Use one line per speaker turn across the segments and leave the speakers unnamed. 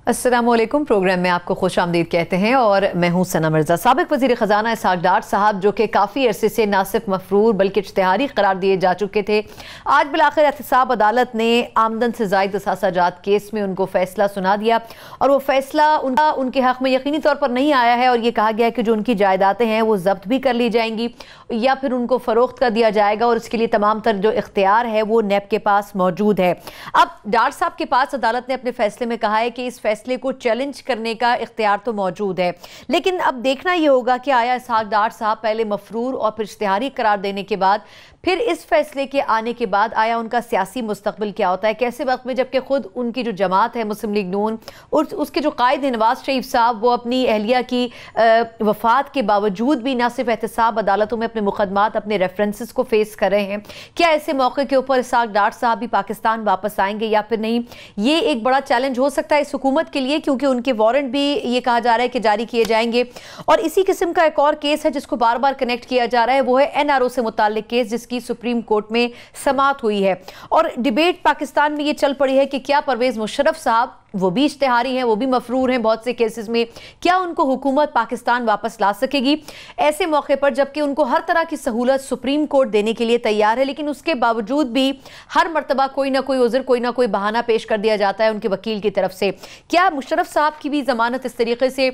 अस्सलामुअलैकुम। प्रोग्राम में आपको खुश आमदीद कहते हैं और मैं हूं सना मिर्जा। साबिक वज़ीर ख़जाना इसहाक डार साहब जो कि काफ़ी अरसे से ना सिर्फ मफरूर बल्कि इश्तिहारी करार दिए जा चुके थे, आज बिलाखिर एहतसाब अदालत ने आमदन से ज़ायद असासा जात केस में उनको फैसला सुना दिया और वो फैसला उनके हक़ में यकीनी तौर पर नहीं आया है और ये कहा गया है कि जो उनकी जायदादें हैं वो जब्त भी कर ली जाएंगी या फिर उनको फ़रोख्त कर दिया जाएगा और इसके लिए तमाम तर जो इख्तियार है वो नैब के पास मौजूद है। अब डार साहब के पास अदालत ने अपने फैसले में कहा है कि इस फैसले को चैलेंज करने का इख्तियार तो मौजूद है, लेकिन अब देखना यह होगा कि आया इसहाक डार साहब पहले मफरूर और फिर इश्तिहारी करार देने के बाद फिर इस फैसले के आने के बाद आया उनका सियासी मुस्तकबिल क्या होता है, कैसे वक्त में जबकि खुद उनकी जो जमात है मुस्लिम लीग नून और उसके जो कायद नवाज शरीफ साहब वो अपनी अहलिया की वफात के बावजूद भी ना सिर्फ एहतसाब अदालतों में अपने मुकदमात अपने रेफरेंसेस को फेस कर रहे हैं, क्या ऐसे मौके के ऊपर इसहाक डार साहब भी पाकिस्तान वापस आएंगे या फिर नहीं, ये एक बड़ा चैलेंज हो सकता है इस हुकूमत के लिए, क्योंकि उनके वारंट भी ये कहा जा रहा है कि जारी किए जाएंगे। और इसी किस्म का एक और केस है जिसको बार बार कनेक्ट किया जा रहा है, वो है NRO से मुताल्लिक केस जिसकी सुप्रीम कोर्ट में समाअत हुई है और डिबेट पाकिस्तान में ये चल पड़ी है कि क्या परवेज मुशर्रफ साहब वो भी इश्तिहारी हैं, वो भी मफरूर हैं बहुत से केसेस में, क्या उनको हुकूमत पाकिस्तान वापस ला सकेगी ऐसे मौके पर, जबकि उनको हर तरह की सहूलत सुप्रीम कोर्ट देने के लिए तैयार है, लेकिन उसके बावजूद भी हर मरतबा कोई ना कोई उज़र कोई ना कोई बहाना पेश कर दिया जाता है उनके वकील की तरफ से। क्या मुशर्रफ साहब की भी जमानत इस तरीके से,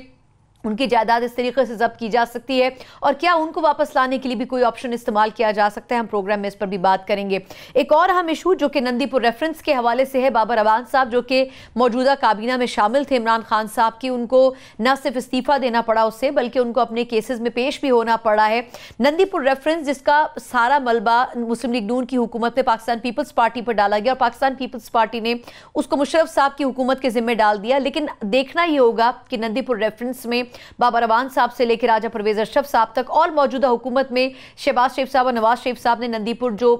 उनकी जायदाद इस तरीके से जब्त की जा सकती है और क्या उनको वापस लाने के लिए भी कोई ऑप्शन इस्तेमाल किया जा सकता है, हम प्रोग्राम में इस पर भी बात करेंगे। एक और अहम इशू जो कि नंदीपुर रेफरेंस के हवाले से है, बाबर अवान साहब जो कि मौजूदा काबीना में शामिल थे इमरान खान साहब की, उनको न सिर्फ इस्तीफा देना पड़ा उससे बल्कि उनको अपने केसेस में पेश भी होना पड़ा है। नंदीपुर रेफरेंस जिसका सारा मलबा मुस्लिम लीग नून की हुकूमत में पाकिस्तान पीपल्स पार्टी पर डाला गया और पाकिस्तान पीपल्स पार्टी ने उसको मुशर्रफ साहब की हुकूमत के जिम्मे डाल दिया, लेकिन देखना यह होगा कि नंदीपुर रेफरेंस में बाबर अवान साहब से लेकर राजा परवेज अशरफ साहब तक और मौजूदा हुकूमत में शहबाज शरीफ साहब और नवाज शरीफ साहब ने नंदीपुर जो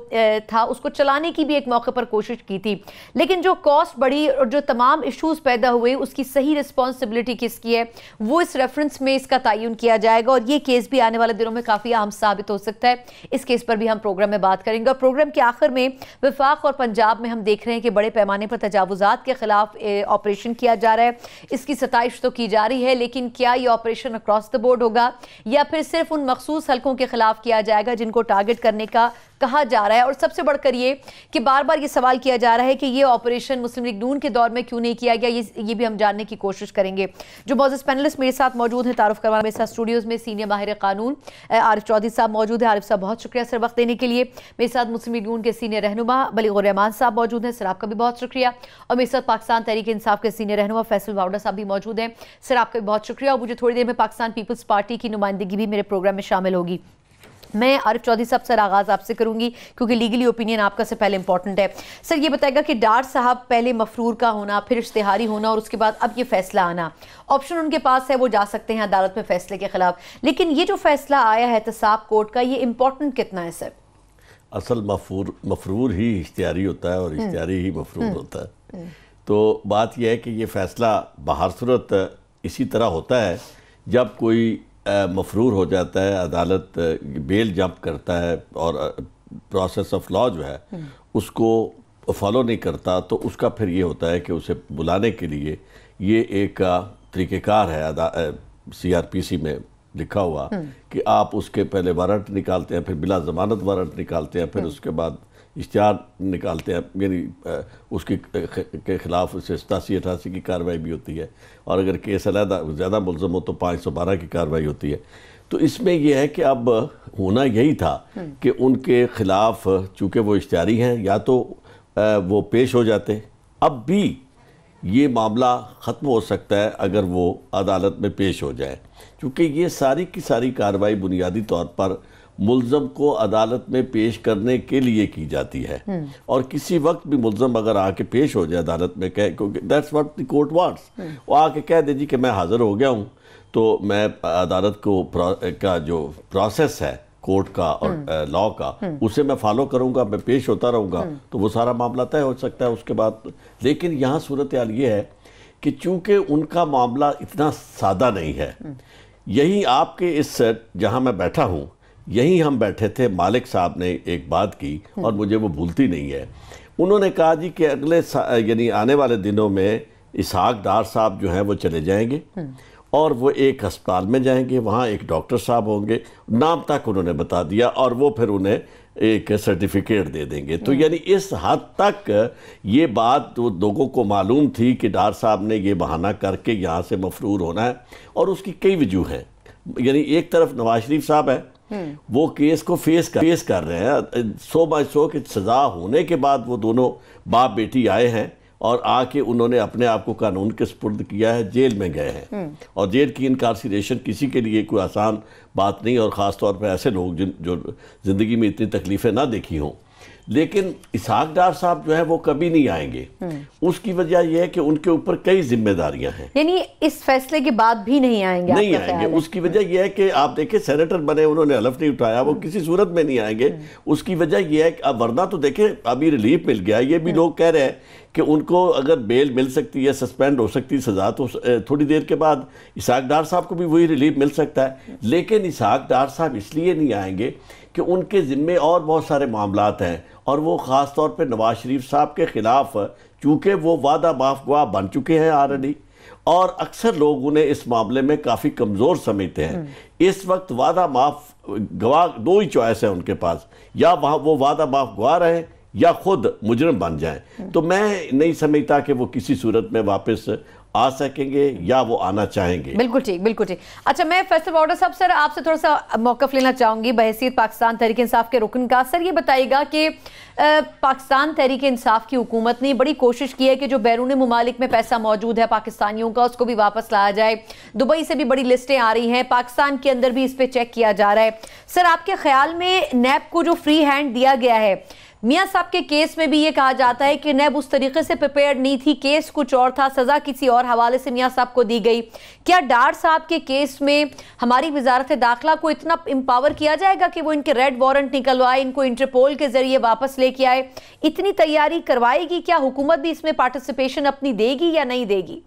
था उसको चलाने की भी एक मौके पर कोशिश की थी, लेकिन जो कॉस्ट बढ़ी और जो तमाम इश्यूज पैदा हुए उसकी सही रिस्पॉन्सिबिलिटी किसकी है वो इस रेफरेंस में इसका तयन किया जाएगा और ये केस भी आने वाले दिनों में काफ़ी अहम साबित हो सकता है। इस केस पर भी हम प्रोग्राम में बात करेंगे और प्रोग्राम के आखिर में वफाक और पंजाब में हम देख रहे हैं कि बड़े पैमाने पर तजावुजात के खिलाफ ऑपरेशन किया जा रहा है, इसकी सताइश तो की जा रही है, लेकिन क्या ये ऑपरेशन अक्रॉस द बोर्ड होगा या फिर सिर्फ उन मखसूस हलकों के खिलाफ किया जाएगा जिनको टारगेट करने का कहा जा रहा है। और सबसे बढ़कर ये कि बार बार ये सवाल किया जा रहा है कि ये ऑपरेशन मुस्लिम लीग नून के दौर में क्यों नहीं किया गया, ये भी हम जानने की कोशिश करेंगे। जो मौजूद पैनलिस्ट मेरे साथ मौजूद हैं, तारुफ करवाना मेरे साथ स्टूडियोज में सीनियर माहिर कानून आरिफ चौधरी साहब मौजूद है। आरिफ साहब बहुत शुक्रिया सर वक्त देने के लिए। मेरे साथ मुस्लिम लीग नून के सीनियर रहनुमा बलीगुर रहमान साहब मौजूद हैं, सर आपका भी बहुत शुक्रिया। और मेरे साथ पाकिस्तान तहरीक इंसाफ के सीनियर रहनुमा फैसल वाउडा साहब भी मौजूद हैं, सर आपका भी बहुत शुक्रिया। और मुझे थोड़ी देर में पाकिस्तान पीपल्स पार्टी की नुमाइंदगी भी मेरे प्रोग्राम में शामिल होगी। मैं आरिफ चौधरी साहब सर आगाज़ आपसे करूंगी क्योंकि लीगली ओपिनियन आपका से पहले इंपॉर्टेंट है। सर ये बताएगा कि डार साहब पहले मफरूर का होना, फिर इश्तिहारी होना और उसके बाद अब ये फैसला आना, ऑप्शन उनके पास है, वो जा सकते हैं अदालत में फैसले के खिलाफ, लेकिन ये जो फैसला आया है एहतसाब कोर्ट का, ये इंपॉर्टेंट कितना है सर?
असल मफरूर ही इश्तिहारी होता है और इश्तिहारी ही मफरूर होता है। तो बात यह है कि ये फैसला बाहर सूरत इसी तरह होता है जब कोई मफरूर हो जाता है, अदालत बेल जंप करता है और प्रोसेस ऑफ लॉ जो है उसको फॉलो नहीं करता, तो उसका फिर ये होता है कि उसे बुलाने के लिए ये एक तरीक़ेकार है CRPC में लिखा हुआ कि आप उसके पहले वारंट निकालते हैं, फिर बिला ज़मानत वारंट निकालते हैं, फिर उसके बाद इश्तिहार निकालते हैं, यानी उसके के ख़िलाफ़ 87-88 की कार्रवाई भी होती है और अगर केस अलहदा ज़्यादा मुलज़म हो तो 512 की कार्रवाई होती है। तो इसमें यह है कि अब होना यही था कि उनके ख़िलाफ़ चूँकि वो इश्तिहारी हैं या तो वो पेश हो जाते, अब भी ये मामला ख़त्म हो सकता है अगर वो अदालत में पेश हो जाए, क्योंकि ये सारी की सारी कार्रवाई बुनियादी तौर पर मुल्ज़म को अदालत में पेश करने के लिए की जाती है और किसी वक्त भी मुल्ज़म अगर आके पेश हो जाए अदालत में, कह क्योंकि that's what the court wants, वो आके कह दे जी कि मैं हाज़िर हो गया हूँ, तो मैं अदालत को का जो प्रोसेस है कोर्ट का और लॉ का उसे मैं फॉलो करूँगा, मैं पेश होता रहूँगा, तो वो सारा मामला तय हो सकता है उसके बाद। लेकिन यहाँ सूरत हाल ये है कि चूँकि उनका मामला इतना सादा नहीं है, यही आपके इस जहाँ मैं बैठा हूँ यहीं हम बैठे थे, मालिक साहब ने एक बात की और मुझे वो भूलती नहीं है। उन्होंने कहा जी कि अगले यानी आने वाले दिनों में इसहाक डार साहब जो हैं वो चले जाएंगे और वो एक अस्पताल में जाएंगे, वहाँ एक डॉक्टर साहब होंगे, नाम तक उन्होंने बता दिया और वो फिर उन्हें एक सर्टिफिकेट दे देंगे। तो यानी इस हद तक ये बात तो लोगों को मालूम थी कि डार साहब ने ये बहाना करके यहाँ से मफरूर होना है, और उसकी कई वजूह हैं। यानी एक तरफ नवाज शरीफ साहब है, वो केस को फेस कर रहे हैं, 100/100 की सज़ा होने के बाद वो दोनों बाप बेटी आए हैं और आके उन्होंने अपने आप को कानून के सुपुर्द किया है, जेल में गए हैं। और जेल की इनकार्सिरेशन किसी के लिए कोई आसान बात नहीं, और ख़ास तौर पर ऐसे लोग जो ज़िंदगी में इतनी तकलीफ़ें ना देखी हों। लेकिन इसहाक डार साहब जो है वो कभी नहीं आएंगे। उसकी वजह यह है कि उनके ऊपर कई जिम्मेदारियां हैं, यानी
इस फैसले के बाद भी नहीं आएंगे।
उसकी वजह यह है कि आप देखिए सेनेटर बने, उन्होंने हलफ नहीं उठाया, वो किसी सूरत में नहीं आएंगे। उसकी वजह यह है कि अब वरना तो देखें अभी रिलीफ मिल गया, ये भी लोग कह रहे हैं कि उनको अगर बेल मिल सकती है, सस्पेंड हो सकती है सज़ा, तो थोड़ी देर के बाद इसहाक डार साहब को भी वही रिलीफ मिल सकता है। लेकिन इसहाक डार साहब इसलिए नहीं आएंगे कि उनके ज़िम्मे और बहुत सारे मामलात हैं, और वो ख़ास तौर पे नवाज शरीफ साहब के ख़िलाफ़, चूँकि वो वादा माफ गवाह बन चुके हैं ऑलरेडी, और अक्सर लोग उन्हें इस मामले में काफ़ी कमज़ोर समझते हैं। इस वक्त वादा माफ गवाह दो ही चॉइस है उनके पास, या वहाँ वो वादा माफ गवाह रहें या खुद मुजरिम बन जाएं। तो मैं नहीं समझता कि वो किसी सूरत में वापस आ सकेंगे या वो आना चाहेंगे।
बिल्कुल ठीक, बिल्कुल ठीक। अच्छा, मैं फैसल बॉर्डर साहब सर आपसे थोड़ा सा मौक़िफ़ लेना चाहूंगी बहैसियत पाकिस्तान तहरीक इंसाफ के रुकन का। सर ये बताइएगा कि पाकिस्तान तहरीक इंसाफ की हुकूमत ने बड़ी कोशिश की है कि जो बैरून मुमालिक में पैसा मौजूद है पाकिस्तानियों का, उसको भी वापस लाया जाए। दुबई से भी बड़ी लिस्टें आ रही हैं, पाकिस्तान के अंदर भी इस पर चेक किया जा रहा है। सर आपके ख्याल में नैब को जो फ्री हैंड दिया गया है, मियां साहब के केस में भी ये कहा जाता है कि नैब उस तरीके से प्रिपेयर्ड नहीं थी, केस कुछ और था, सजा किसी और हवाले से मियां साहब को दी गई। क्या डार साहब के केस में हमारी वजारत दाखिला को इतना एम्पावर किया जाएगा कि वो इनके रेड वारंट निकलवाए, इनको इंटरपोल के जरिए वापस लेके आए? इतनी तैयारी करवाएगी? क्या हुकूमत भी इसमें पार्टिसिपेशन अपनी देगी या नहीं देगी?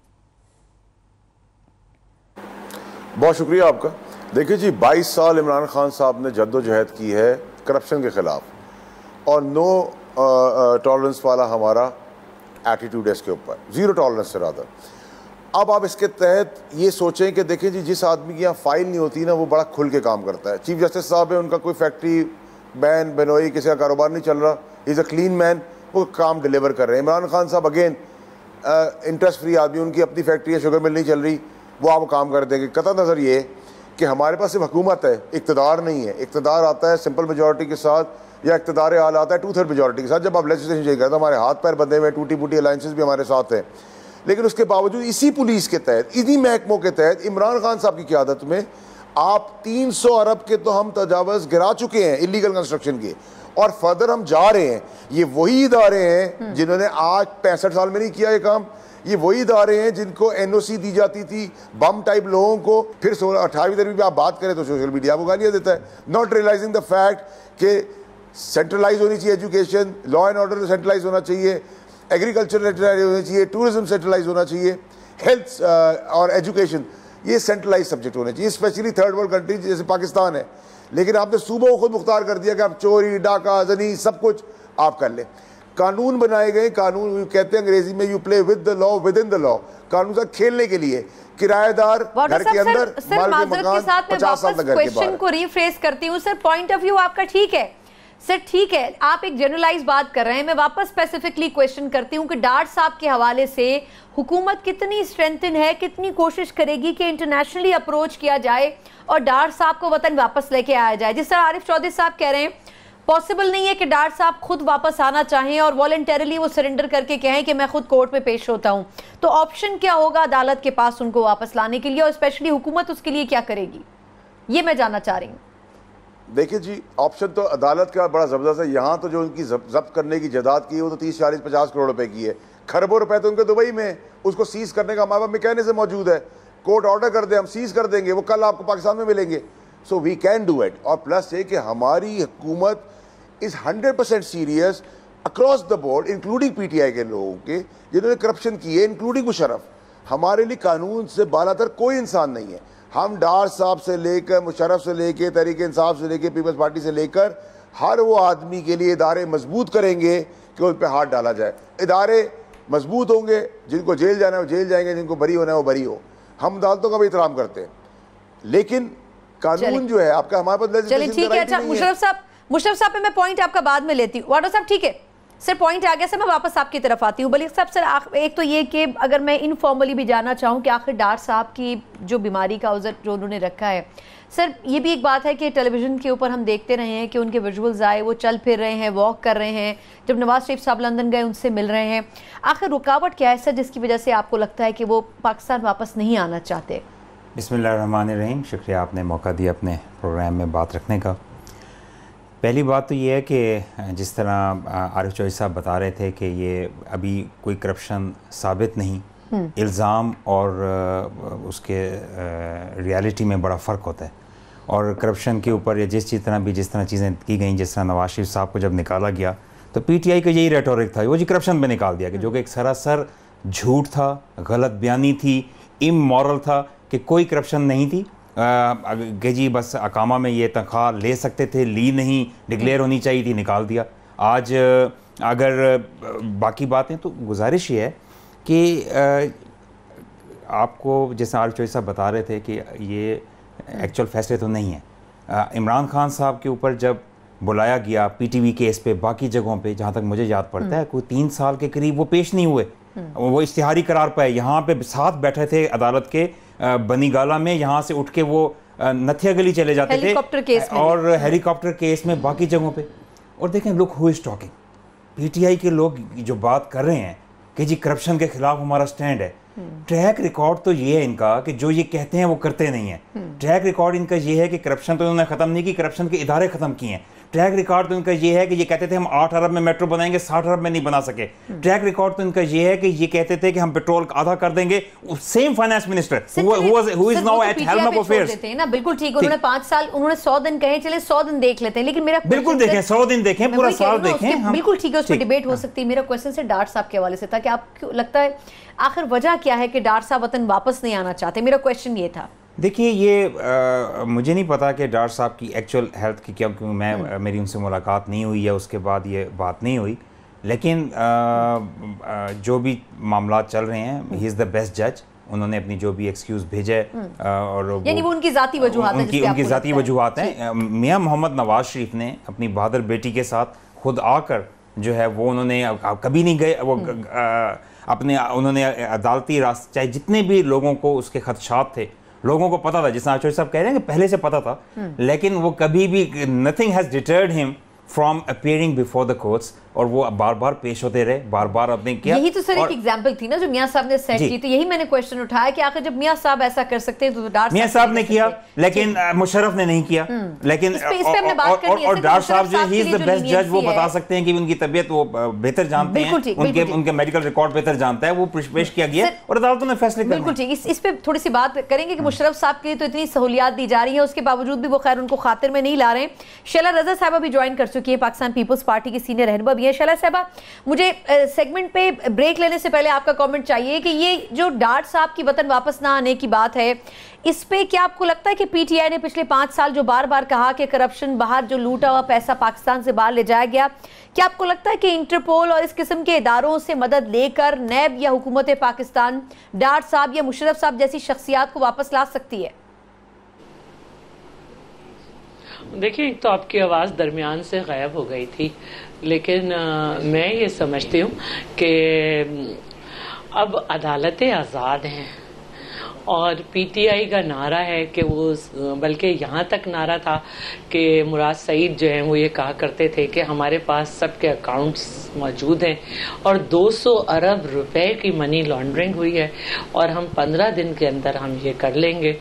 बहुत शुक्रिया आपका। देखिए जी, 22 साल इमरान खान साहब ने जद्दोजहद की है करप्शन के खिलाफ, और नो टॉलरेंस वाला हमारा एटीट्यूड है इसके ऊपर, ज़ीरो टॉलरेंस से ज़्यादा। अब आप इसके तहत ये सोचें कि देखें जी, जिस आदमी की यहाँ फाइल नहीं होती ना, वो बड़ा खुल के काम करता है। चीफ जस्टिस साहब है, उनका कोई फैक्ट्री बैन बेनोई किसी का कारोबार नहीं चल रहा, इज़ अ क्लीन मैन, वो काम डिलीवर कर रहे हैं। इमरान खान साहब अगेन इंटरेस्ट फ्री आदमी, उनकी अपनी फैक्ट्री है, शुगर मिल नहीं चल रही, वो आप काम कर देंगे। कतई नज़र ये कि हमारे पास सिर्फ हुकूमत है, इक़्तिदार नहीं है। इक़्तिदार आता है सिंपल मेजॉरिटी के साथ, या इक़्तिदार आला आता है 2/3 मेजॉरिटी के साथ। जब आप लेजिस्लेशन चेंज करते हैं, हमारे हाथ पैर बंधे हुए, टूटी फूटी अलायंसेस भी हमारे साथ हैं, लेकिन उसके बावजूद इसी पुलिस के तहत, इन्हीं महकमों के तहत, इमरान खान साहब की क़यादत में आप 300 अरब के तो हम तजावज़ गिरा चुके हैं इलीगल कंस्ट्रक्शन के, और फर्दर हम जा रहे हैं। ये वही इदारे हैं जिन्होंने आज 65 साल में नहीं किया ये काम, ये वही इदारे हैं जिनको NOC दी जाती थी बम टाइप लोगों को। फिर 18वीं तरफ भी आप बात करें तो सोशल मीडिया को गालियाँ देता है, नॉट रियलाइजिंग द फैक्ट कि सेंट्रलाइज होनी चाहिए education, law and order centralise होना चाहिए, एग्रीकल्चर सेंट्रलाइज होना चाहिए, टूरिज्म सेंट्रलाइज होना चाहिए, हेल्थ और एजुकेशन ये सेंट्रलाइज सब्जेक्ट होने चाहिए, स्पेशली थर्ड वर्ल्ड कंट्रीज जैसे पाकिस्तान है। लेकिन आपने सूबों को खुद मुख्तार कर दिया कि आप चोरी डाका जनी सब कुछ आप कर लें। कानून बनाए गए, कानून कहते हैं अंग्रेजी में, you play with the law with in the law, कानून से खेलने के लिए। किराएदार घर के अंदर, माल के मकान 50 साल तक घर के बाहर।
को रिफ्रेश करती हूँ सर, पॉइंट ऑफ व्यू आपका ठीक है सर, ठीक है, आप एक जनरलाइज बात कर रहे हैं। मैं वापस स्पेसिफिकली क्वेश्चन करती हूँ कि डार साहब के हवाले से हुकूमत कितनी स्ट्रेंथन है, कितनी कोशिश करेगी कि इंटरनेशनली अप्रोच किया जाए और डार साहब को वतन वापस लेके आया जाए? जिस तरह आरिफ चौधरी साहब कह रहे हैं, पॉसिबल नहीं है कि डार साहब खुद वापस आना चाहें और वॉलंटरली वो सरेंडर करके कहें कि मैं खुद कोर्ट में पेश होता हूँ। तो ऑप्शन क्या होगा अदालत के पास उनको वापस लाने के लिए, और स्पेशली हुकूमत उसके लिए क्या करेगी, ये मैं जानना चाह रही हूँ।
देखिए जी, ऑप्शन तो अदालत का बड़ा ज़बरदस्त है। यहाँ तो जो उनकी जब्त करने की जायदाद की है वो तो 30, 40, 50 करोड़ रुपए की है। खरबों रुपए तो उनके दुबई में, उसको सीज करने का हमारे कहने से मौजूद है। कोर्ट ऑर्डर कर दे, हम सीज कर देंगे, वो कल आपको पाकिस्तान में मिलेंगे। So we can do it. और प्लस ये कि हमारी हुकूमत is 100% serious across the board, including PTI के लोगों के जिन्होंने करप्शन की है, इंक्लूडिंग मुशर्रफ। हमारे लिए कानून से बालातर कोई इंसान नहीं है। हम डार साहब से लेकर, मुशर्रफ से लेकर, तहरीक इंसाफ से लेकर, पीपल्स पार्टी से लेकर, हर वो आदमी के लिए इदारे मजबूत करेंगे कि उन पर हाथ डाला जाए। इदारे मजबूत होंगे, जिनको जेल जाना है वो जेल जाएंगे, जिनको बरी होना है वो बरी हो। हम अदालतों का भी एहतराम करते हैं, लेकिन कानून जो है आपका हमारे पास।
चलिए ठीक है, अच्छा मुशर्रफ साहब पे मैं पॉइंट आपका बाद में लेती हूँ। वाडा साहब ठीक है सर, पॉइंट आ गया सर, मैं वापस आपकी तरफ आती हूँ। बल्कि साहब सर एक तो ये कि अगर मैं इनफॉर्मली भी जानना चाहूँ कि आखिर डार साहब की जो बीमारी का उज़र जो उन्होंने रखा है सर, ये भी एक बात है कि टेलीविज़न के ऊपर हम देखते रहे हैं कि उनके विजुअल्स आए, वो चल फिर रहे हैं, वॉक कर रहे हैं, जब नवाज शरीफ साहब लंदन गए उनसे मिल रहे हैं। आखिर रुकावट क्या है सर जिसकी वजह से आपको लगता है कि वो पाकिस्तान वापस नहीं आना चाहते?
बिस्मिल्लाहिर्रहमानिर्रहीम, शुक्रिया आपने मौका दिया अपने प्रोग्राम में बात रखने का। पहली बात तो ये है कि जिस तरह आरिफ चौधरी साहब बता रहे थे कि ये अभी कोई करप्शन साबित नहीं, इल्ज़ाम और उसके रियलिटी में बड़ा फ़र्क होता है। और करप्शन के ऊपर या जिस तरह चीज़ें की गई, जिस तरह नवाज शरीफ साहब को जब निकाला गया तो पीटीआई का यही रेटोरिक था, वो जी करप्शन पे निकाल दिया कि जो कि एक सरासर झूठ था, गलत बयानी थी, इमोरल था कि कोई करप्शन नहीं थी कि जी बस अकामा में ये तनख्वाह ले सकते थे, ली नहीं, डिक्लेयर होनी चाहिए थी, निकाल दिया। आज अगर बाकी बातें तो गुजारिश ये है कि आपको जैसे आरिफ चौधरी साहब बता रहे थे कि ये एक्चुअल फैसले तो नहीं है। इमरान खान साहब के ऊपर जब बुलाया गया पीटीवी केस पे, बाकी जगहों पे, जहाँ तक मुझे याद पड़ता है कोई 3 साल के करीब वो पेश नहीं हुए, वो इश्तिहारी करार पाए। यहाँ पे साथ बैठे थे अदालत के बनीगाला में, यहाँ से उठ के वो नथिया गली चले जाते थे और हेलीकॉप्टर केस में बाकी जगहों पे। और देखें look who is talking, PTI के लोग जो बात कर रहे हैं कि जी करप्शन के खिलाफ हमारा स्टैंड है। ट्रैक रिकॉर्ड तो ये है इनका कि जो ये कहते हैं वो करते नहीं है। ट्रैक रिकॉर्ड इनका ये है कि करप्शन तो इन्होंने खत्म नहीं की, करप्शन के इदारे खत्म किए हैं। ट्रैक रिकॉर्ड तो इनका ये है कि ये कहते थे हम 8 अरब में मेट्रो बनाएंगे, 60 अरब में नहीं बना सके। ट्रैक रिकॉर्ड तो इनका ये है कि ये कहते थे कि हम पेट्रोल आधा कर देंगे। Same finance minister who is now at helm of affairs ना,
बिल्कुल ठीक, उन्होंने 5 साल, उन्होंने 100 दिन कहे, चले 100 दिन देख लेते हैं, लेकिन मेरा
बिल्कुल देखें 100 दिन देखें, पूरा साल देखें,
बिल्कुल ठीक है, उस पर डिबेट हो सकती है। मेरा क्वेश्चन से डार साहब के हवाले से था कि आपको लगता है आखिर वजह क्या है कि डार साहब वतन वापस नहीं आना चाहते? मेरा क्वेश्चन ये था।
देखिए ये मुझे नहीं पता कि डार साहब की एक्चुअल हेल्थ की क्या, क्योंकि मैं मेरी उनसे मुलाकात नहीं हुई है, उसके बाद ये बात नहीं हुई, लेकिन जो भी मामला चल रहे हैं ही इज़ द बेस्ट जज। उन्होंने अपनी जो भी एक्सक्यूज़ भेजे और
यानी वो उनकी ज़ाती वजूहात हैं,
उनकी ज़ाती वजूहात हैं। मियाँ मोहम्मद नवाज शरीफ ने अपनी बहादुर बेटी के साथ खुद आकर जो है वो उन्होंने कभी नहीं गए, वो उन्होंने अदालती रास्ते, चाहे जितने भी लोगों को उसके खदशात थे, लोगों को पता था, जिस आचार्य साहब कह रहे हैं कि पहले से पता था, लेकिन वो कभी भी nothing has deterred him from appearing before the courts, और वो बार बार पेश होते रहे, बार बार अपने किया।
यही तो सर एक एग्जांपल थी ना जो मियां साहब ने सेट की, तो यही मैंने क्वेश्चन उठाया कि आखिर जब मियां साहब ऐसा कर सकते हैं तो डार
मियां साहब ने किया, लेकिन मुशर्रफ ने नहीं किया। लेकिन और डार साहब जो ही इज द बेस्ट जज, वो बता सकते हैं कि उनकी तबीयत वो बेहतर जानते हैं, उनके मेडिकल रिकॉर्ड बेहतर जानता है, वो पेश किया गया और अदालतों ने फैसले किए।
बिल्कुल ठीक, इस पे थोड़ी सी बात करेंगे कि मुशर्रफ साहब के लिए तो इतनी सहूलियात दी जा रही है, उसके बावजूद भी वो खैर उनको खातिर में नहीं ला रहे हैं। शैला रजा साहबा भी ज्वाइन कर चुकी है, पाकिस्तान पीपल्स पार्टी की सीनियर रहनुमा भी है। शैला साहबा, मुझे सेगमेंट पे ब्रेक लेने से पहले आपका कमेंट चाहिए कि ये जो डार साहब की वतन वापस ना आने की बात है, इस पे क्या आपको लगता है कि पीटीआई ने पिछले 5 साल जो बार बार कहा कि करप्शन बाहर, जो लूटा हुआ पैसा पाकिस्तान से बाहर ले जाया गया, क्या आपको लगता है कि इंटरपोल और इस किस्म के इदारों से मदद लेकर नैब या हुकूमत पाकिस्तान डार साहब या मुशर्रफ साहब जैसी शख्सियात को वापस ला सकती है?
देखिए, एक तो आपकी आवाज़ दरमियान से गायब हो गई थी, लेकिन मैं ये समझती हूँ कि अब अदालतें आज़ाद हैं और पीटीआई का नारा है कि वो, बल्कि यहाँ तक नारा था कि मुराद सईद जो हैं वो ये कहा करते थे कि हमारे पास सबके अकाउंट्स मौजूद हैं और 200 अरब रुपए की मनी लॉन्ड्रिंग हुई है और हम 15 दिन के अंदर हम ये कर लेंगे।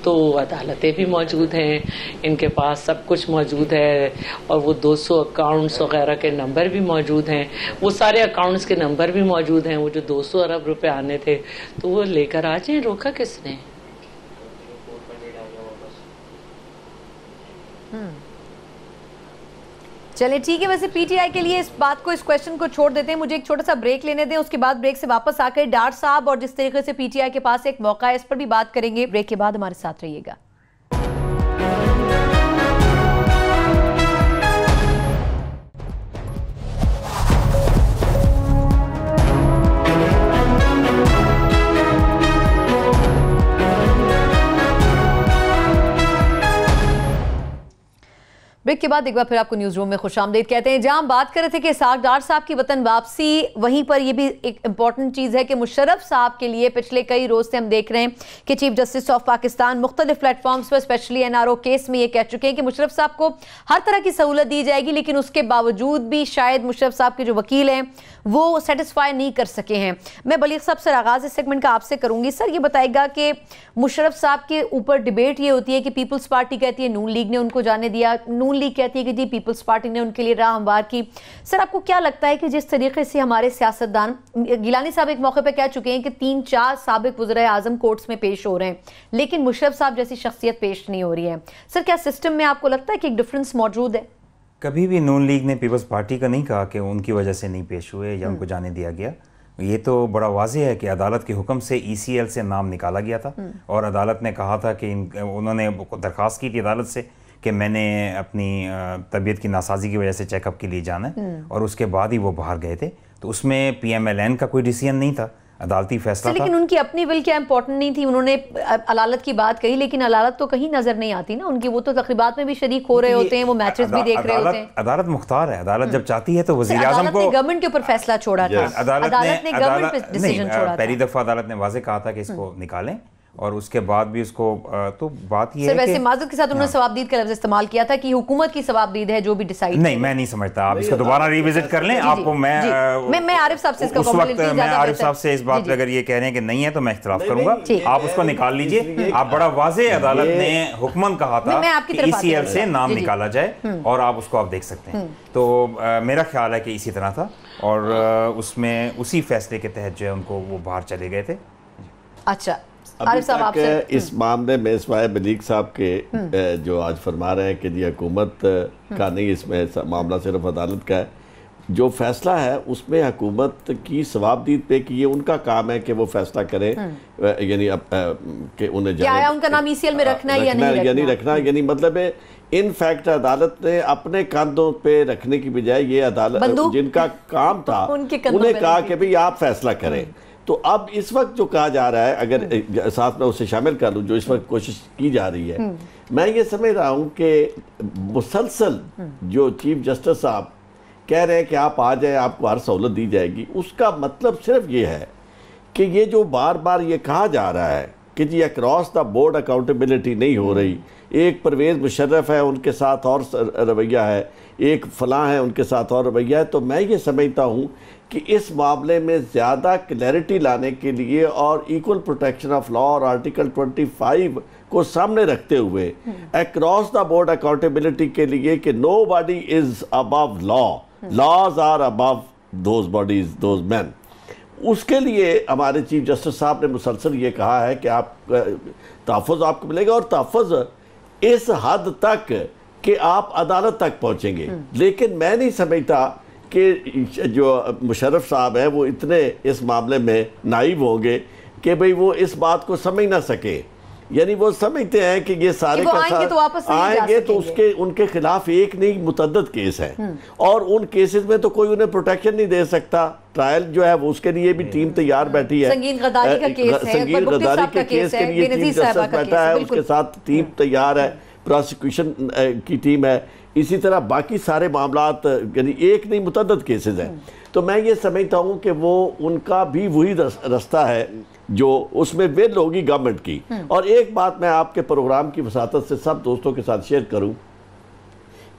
तो अदालतें भी मौजूद हैं, इनके पास सब कुछ मौजूद है और वो 200 अकाउंट्स वगैरह के नंबर भी मौजूद हैं, वो सारे अकाउंट्स के नंबर भी मौजूद हैं। वो जो 200 अरब रुपए आने थे तो वो लेकर आ जाए, रोका किसने?
चलिए ठीक है, वैसे पीटीआई के लिए इस बात को, इस क्वेश्चन को छोड़ देते हैं। मुझे एक छोटा सा ब्रेक लेने दें, उसके बाद ब्रेक से वापस आकर डार साहब और जिस तरीके से पीटीआई के पास एक मौका है, इस पर भी बात करेंगे। ब्रेक के बाद हमारे साथ रहिएगा। ब्रेक के बाद एक बार फिर आपको न्यूज रूम में खुशामदीद कहते हैं, जहां हम बात कर रहे थे कि इसहाक डार साहब की वतन वापसी। वहीं पर यह भी एक इंपॉर्टेंट चीज है कि मुशर्रफ साहब के लिए पिछले कई रोज से हम देख रहे हैं कि चीफ जस्टिस ऑफ पाकिस्तान मुख्तलिफ प्लेटफॉर्म्स पर स्पेशली NRO केस में ये कह चुके हैं कि मुशर्रफ साहब को हर तरह की सहूलत दी जाएगी, लेकिन उसके बावजूद भी शायद मुशर्रफ साहब के जो वकील हैं वो सेटिस्फाई नहीं कर सके हैं। मैं बलीग साहब सर आगाज इस सेगमेंट का आपसे करूंगी। सर ये बताएगा कि मुशर्रफ साहब के ऊपर डिबेट ये होती है कि पीपल्स पार्टी कहती है नून लीग ने उनको जाने दिया, नून लीग कहती है कि जी पीपल्स पार्टी ने उनके लिए राह हमवार की। सर आपको क्या लगता है कि जिस तरीके से हमारे सियासतदान, गिलानी साहब एक मौके पर कह चुके हैं कि 3-4 साबिक वज़ीर आज़म कोर्ट्स में पेश हो रहे हैं, लेकिन मुशर्रफ साहब जैसी शख्सियत पेश नहीं हो रही है। सर क्या सिस्टम में आपको लगता है कि एक डिफरेंस मौजूद है?
कभी भी नून लीग ने पीपल्स पार्टी का नहीं कहा कि उनकी वजह से नहीं पेश हुए या उनको जाने दिया गया। ये तो बड़ा वाज़ेह है कि अदालत के हुक्म से ECL से नाम निकाला गया था और अदालत ने कहा था कि उन्होंने दरख्वास्त की थी अदालत से कि मैंने अपनी तबीयत की नासाजी की वजह से चेकअप के लिए जाना है, और उसके बाद ही वो बाहर गए थे। तो उसमें PMLN का कोई डिसीजन नहीं था, अदालती फैसला था।
लेकिन उनकी अपनी विल क्या इंपॉर्टेंट नहीं थी? उन्होंने अदालत की बात कही, लेकिन अदालत तो कहीं नजर नहीं आती ना उनकी। वो तो तकरीबात में भी शरीक हो रहे होते हैं, वो मैचेस भी देख रहे होते हैं।
अदालत मुख्तार है, अदालत जब चाहती है तो वज़ीर आज़म को
गवर्नमेंट के ऊपर फैसला छोड़ा था, अदालत ने गवर्नमेंट पे डिसीजन छोड़ा था।
पहली दफा अदालत ने वाज़ेह कहा था कि इसको निकालें, और उसके बाद भी उसको तो बात ये है
वैसे माज़रत के साथ उन्होंने सवाबदीद का लफ्ज़ इस्तेमाल किया था कि हुकूमत की सवाबदीद है जो भी डिसाइड।
नहीं, मैं नहीं समझता। आप इसको दोबारा रिविजिट कर लें। आपको मैं
आरिफ साहब से
उस वक्त मैं आरिफ साहब से इस बात पे अगर ये कह रहे हैं कि नहीं है तो मैं इख्तिलाफ करूंगा। आप उसको निकाल लीजिए। आप बड़ा वाज़ेह अदालत ने हुक्मन कहा था कि ECL से नाम निकाला जाए और आप उसको आप देख सकते हैं। तो मेरा ख्याल है कि इसी तरह था और उसमें उसी फैसले के तहत जो है उनको वो बाहर चले गए थे।
अच्छा,
अभी तक इस मामले में सिवाय बलीग साहब के जो आज फरमा रहे हैं कि जी हुकूमत का नहीं, इसमें मामला सिर्फ अदालत का है, जो फैसला है उसमें हुकूमत की सवाबदीद पे कि ये उनका काम है कि वो फैसला करें, यानी अब कि उन्हें
क्या उनका नाम ECL में रखना या नहीं
रखना, यानी मतलब है इन फैक्ट अदालत ने अपने कंधों पे रखने की बजाय ये अदालत जिनका काम था उन्हें कहा कि भाई आप फैसला करें। तो अब इस वक्त जो कहा जा रहा है, अगर साथ में उसे शामिल कर लूँ, जो इस वक्त कोशिश की जा रही है, मैं ये समझ रहा हूँ कि मुसलसल जो चीफ जस्टिस साहब कह रहे हैं कि आप आ जाए, आपको हर सहूलत दी जाएगी, उसका मतलब सिर्फ ये है कि ये जो बार बार ये कहा जा रहा है कि जी अक्रॉस द बोर्ड अकाउंटेबिलिटी नहीं हो रही, एक परवेज़ मुशर्रफ है उनके साथ और रवैया है, एक फलां है उनके साथ और रवैया है, तो मैं ये समझता हूँ कि इस मामले में ज़्यादा क्लैरिटी लाने के लिए और इक्वल प्रोटेक्शन ऑफ लॉ और आर्टिकल 25 को सामने रखते हुए अक्रॉस द बोर्ड अकाउंटेबिलिटी के लिए कि nobody is above law, laws are above those bodies, those man, उसके लिए हमारे चीफ जस्टिस साहब ने मुसलसल ये कहा है कि आप तहफ़्फ़ुज़ आपको मिलेगा, और तहफ़्फ़ुज़ इस हद तक कि आप अदालत तक पहुँचेंगे। लेकिन मैं नहीं समझता कि जो मुशर्रफ साहब हैं वो इतने इस मामले में नाइव होंगे कि भाई वो इस बात को समझ ना सके, यानी वो समझते हैं कि ये सारे का आएंगे तो उसके उनके खिलाफ एक नहीं मुतअद्दिद केस है और उन केसेस में तो कोई उन्हें प्रोटेक्शन नहीं दे सकता। ट्रायल जो है वो उसके लिए भी टीम तैयार बैठी है,
संगीन गद्दारी का केस है,
संगीन गद्दारी के केस के लिए चीफ जस्टिस बैठा है, उसके साथ टीम तैयार है, प्रोसिक्यूशन की टीम है, इसी तरह बाकी सारे मामलात, यानी एक नहीं मुतअद्दिद केसेस हैं। तो मैं ये समझता हूँ कि वो उनका भी वही रास्ता है जो उसमें विल होगी गवर्नमेंट की। और एक बात मैं आपके प्रोग्राम की वसातत से सब दोस्तों के साथ शेयर करूँ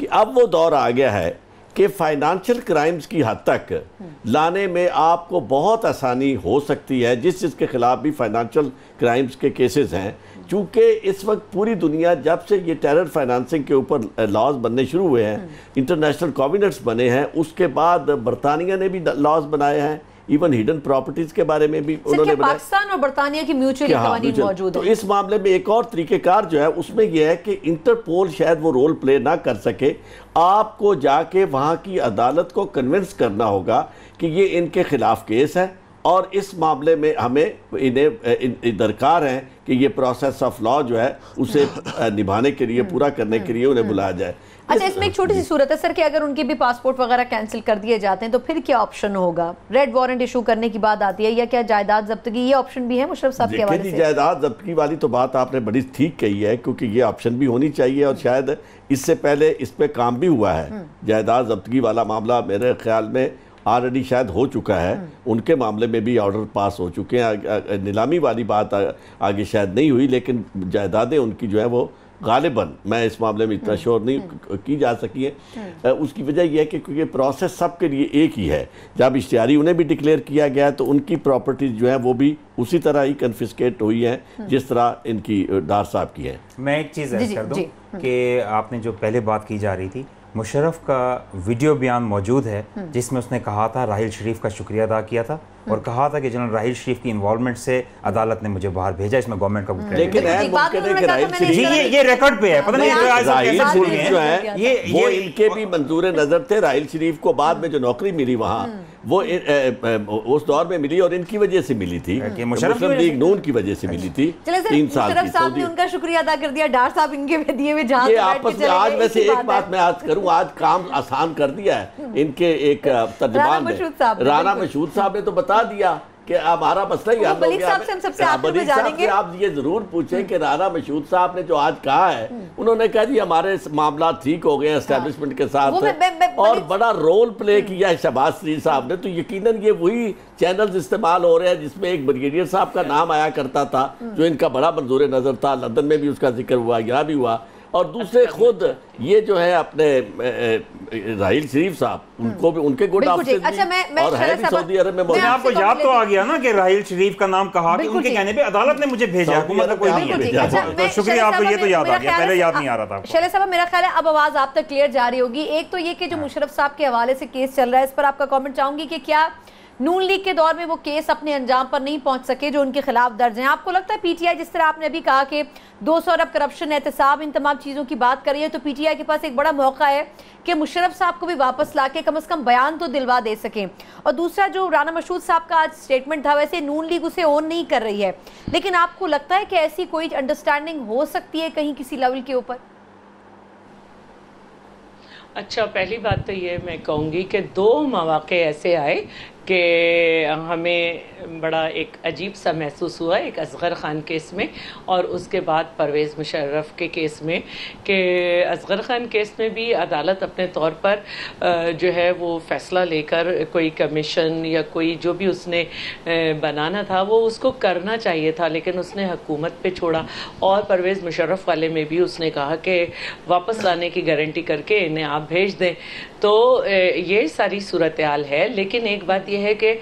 कि अब वो दौर आ गया है कि फाइनेंशियल क्राइम्स की हद तक लाने में आपको बहुत आसानी हो सकती है, जिस जिसके खिलाफ भी फाइनेंशियल क्राइम्स के केसेस हैं। चूँकि इस वक्त पूरी दुनिया जब से ये टेरर फाइनेंसिंग के ऊपर लॉज बनने शुरू हुए हैं, इंटरनेशनल कॉवेनेंट्स बने हैं, उसके बाद बरतानिया ने भी लॉज बनाए हैं, इवन हिडन प्रॉपर्टीज के बारे में भी उन्होंने बनाया।
पाकिस्तान और बरतानिया की म्यूचुअल कवानीन मौजूद है।
तो इस मामले में एक और तरीकेकार जो है उसमें यह है कि इंटरपोल शायद वो रोल प्ले ना कर सके, आपको जाके वहाँ की अदालत को कन्विंस करना होगा कि ये इनके खिलाफ केस है और इस मामले में हमें इन्हें दरकार है कि ये प्रोसेस ऑफ लॉ जो है उसे निभाने के लिए, पूरा करने के लिए उन्हें बुलाया जाए।
अच्छा, इसमें एक छोटी सी सूरत है सर कि अगर उनके भी पासपोर्ट वगैरह कैंसिल कर दिए जाते हैं तो फिर क्या ऑप्शन होगा? रेड वारंट इशू करने की बात आती है, या क्या जायदाद जब्तगी, ये ऑप्शन भी है मुशर्रफ साहब के हवाले से?
जायदाद जब्तगी वाली तो बात आपने बड़ी ठीक कही है, क्योंकि ये ऑप्शन भी होनी चाहिए और शायद इससे पहले इस पे काम भी हुआ है। जायदाद जब्तगी वाला मामला मेरे ख्याल में ऑलरेडी शायद हो चुका है, उनके मामले में भी ऑर्डर पास हो चुके हैं। नीलामी वाली बात आगे शायद नहीं हुई, लेकिन जायदादें उनकी जो है वो गालिबन, मैं इस मामले में इतना श्योर नहीं की जा सकी है। उसकी वजह यह है कि क्योंकि प्रोसेस सबके लिए एक ही है। जब इश्तिहारी उन्हें भी डिक्लेयर किया गया तो उनकी प्रॉपर्टीज जो है वो भी उसी तरह ही कन्फिस्केट हुई है जिस तरह इनकी डार साहब की है।
मैं एक चीज़ ऐड कर दूं कि आपने जो पहले बात की जा रही थी, मुशर्रफ का वीडियो बयान मौजूद है जिसमें उसने कहा था, राहिल शरीफ का शुक्रिया अदा किया था और कहा था कि जनरल राहिल शरीफ की इन्वॉल्वमेंट से अदालत ने मुझे बाहर भेजा। इसमें गवर्नमेंट का
लेकिन
ये रिकॉर्ड पे है, पता नहीं
राहिल शरीफ जो है वो इनके भी मंजूर नजर थे। राहिल शरीफ को बाद में जो नौकरी मिली वहाँ वो उस दौर में मिली और इनकी वजह से मिली थी, मुस्लिम लीग नून की वजह से मिली थी। 3 साल की
साहब ने उनका शुक्रिया अदा कर दिया, डार साहब इनके दिए हुए जहां
आपस में। आज वैसे एक बात मैं आज करूं, आज काम आसान कर दिया है इनके एक तर्जुमान ने, राना मशहूद साहब ने तो बता दिया कि हमारा मसला ही हल हो गया। आप ये जरूर पूछें कि राना मशहूद साहब ने जो आज कहा है, उन्होंने कहा जी हमारे मामला ठीक हो गए एस्टेब्लिशमेंट के साथ, और बड़ा रोल प्ले किया है शहबाज शरीफ साहब ने। तो यकीनन ये वही चैनल्स इस्तेमाल हो रहे हैं जिसमें एक ब्रिगेडियर साहब का नाम आया करता था जो इनका बड़ा मंजूर नजर था, लंदन में भी उसका जिक्र हुआ, यहाँ भी हुआ। और दूसरे खुद ये जो है अपने राहिल शरीफ साहब, उनको भी उनके गुड ऑफिस और है भी सऊदी अरब में मौजूद।
आपको याद तो आ गया ना कि राहिल शरीफ का नाम कहा कि उनके कहने पे अदालत ने मुझे भेजा, हुकूमत का कोई नहीं भेजा। तो शुक्रिया, आपको ये तो याद आ गया, पहले याद नहीं आ रहा था।
शैलेश साहब, मेरा ख्याल है अब आवाज आप तक क्लियर जा रही होगी। एक तो ये कि जो मुशर्रफ साहब के हवाले से केस चल रहा है, इस पर आपका कमेंट चाहूंगी कि क्या नून लीग के दौर में वो केस अपने अंजाम पर नहीं पहुंच सके जो उनके खिलाफ दर्ज हैं? आपको लगता है पीटीआई, जिस तरह आपने अभी कहा कि 200 अरब करप्शन, एहतसाब, इन तमाम चीज़ों की बात कर रही है, तो पीटीआई के पास एक बड़ा मौका है कि मुशर्रफ साहब को भी वापस लाके कम से कम बयान तो दिलवा दे सकें? और दूसरा, जो राना मशहूद साहब का आज स्टेटमेंट था, वैसे नून लीग उसे ओन नहीं कर रही है, लेकिन आपको लगता है कि ऐसी कोई अंडरस्टैंडिंग हो सकती है कहीं किसी लेवल के ऊपर?
अच्छा, पहली बात तो ये मैं कहूँगी कि 2 मौके ऐसे आए कि हमें बड़ा एक अजीब सा महसूस हुआ, एक असगर ख़ान केस में और उसके बाद परवेज़ मुशर्रफ के केस में। कि असगर ख़ान केस में भी अदालत अपने तौर पर जो है वो फ़ैसला लेकर कोई कमीशन या कोई जो भी उसने बनाना था वो उसको करना चाहिए था, लेकिन उसने हुकूमत पे छोड़ा। और परवेज़ मुशर्रफ वाले में भी उसने कहा कि वापस लाने की गारंटी करके इन्हें आप भेज दें। तो ये सारी सूरत हाल है। लेकिन एक बात यह है कि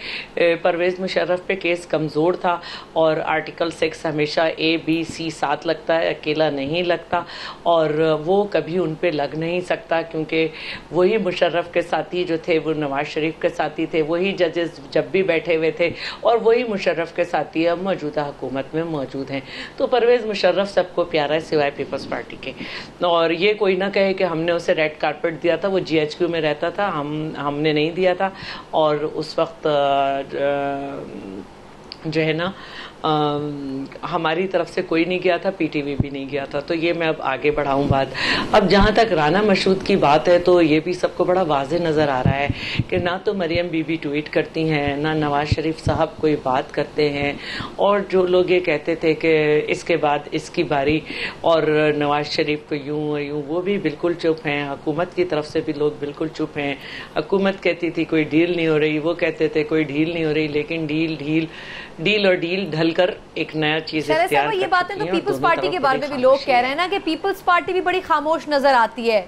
परवेज़ मुशर्रफ पे केस कमज़ोर था और आर्टिकल 6 हमेशा A, B, C साथ लगता है, अकेला नहीं लगता, और वो कभी उन पे लग नहीं सकता, क्योंकि वही मुशर्रफ के साथी जो थे वो नवाज शरीफ के साथी थे, वही जजेस जब भी बैठे हुए थे, और वही मुशर्रफ के साथी अब मौजूदा हुकूमत में मौजूद हैं। तो परवेज़ मुशर्रफ सबको प्यारा है सिवाय पीपल्स पार्टी के। और ये कोई ना कहे कि हमने उसे रेड कारपेट दिया था, वो GHQ में रहता था, हमने नहीं दिया था। और उस वक्त जो है ना हमारी तरफ से कोई नहीं गया था, PTV भी नहीं गया था। तो ये मैं अब आगे बढ़ाऊं बात। अब जहाँ तक राना मशहूद की बात है तो ये भी सबको बड़ा वाज़े नज़र आ रहा है कि ना तो मरियम बीबी ट्वीट करती हैं, ना नवाज शरीफ साहब कोई बात करते हैं, और जो लोग ये कहते थे कि इसके बाद इसकी बारी और नवाज शरीफ को यूँ वो भी बिल्कुल चुप हैं। हुकूमत की तरफ से भी लोग बिल्कुल चुप हैं। हुकूमत कहती थी कोई डील नहीं हो रही, वो कहते थे कोई डील नहीं हो रही, लेकिन डील और डील ढलकर एक नया चीज इख्तियार।
ये बातें तो पीपल्स पार्टी के बारे में भी लोग कह रहे हैं ना कि पीपल्स पार्टी भी बड़ी खामोश नजर आती है।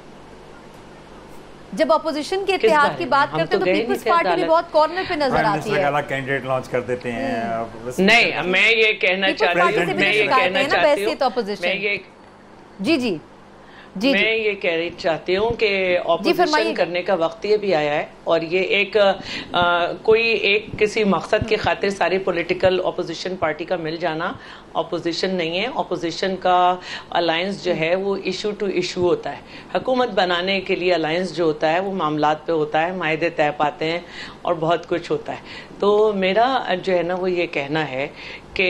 जब अपोजिशन के इत्तेहाद की बात करते हैं तो पीपल्स पार्टी भी बहुत कॉर्नर पे नजर आती है।
अलग कैंडिडेट लॉन्च कर देते हैं।
नहीं, मैं ये कहना चाहती हूँ,
जी
मैं ये कहना चाहती हूँ कि ऑपोजिशन करने का वक्त ये भी आया है, और ये एक कोई एक किसी मकसद की खातिर सारी पॉलिटिकल ऑपोजिशन पार्टी का मिल जाना ऑपोजिशन नहीं है। ऑपोजिशन का अलायंस जो है वो इशू टू इशू होता है। हुकूमत बनाने के लिए अलायंस जो होता है वो मामलात पे होता है, मायदे तय पाते हैं और बहुत कुछ होता है। तो मेरा जो है ना वो ये कहना है कि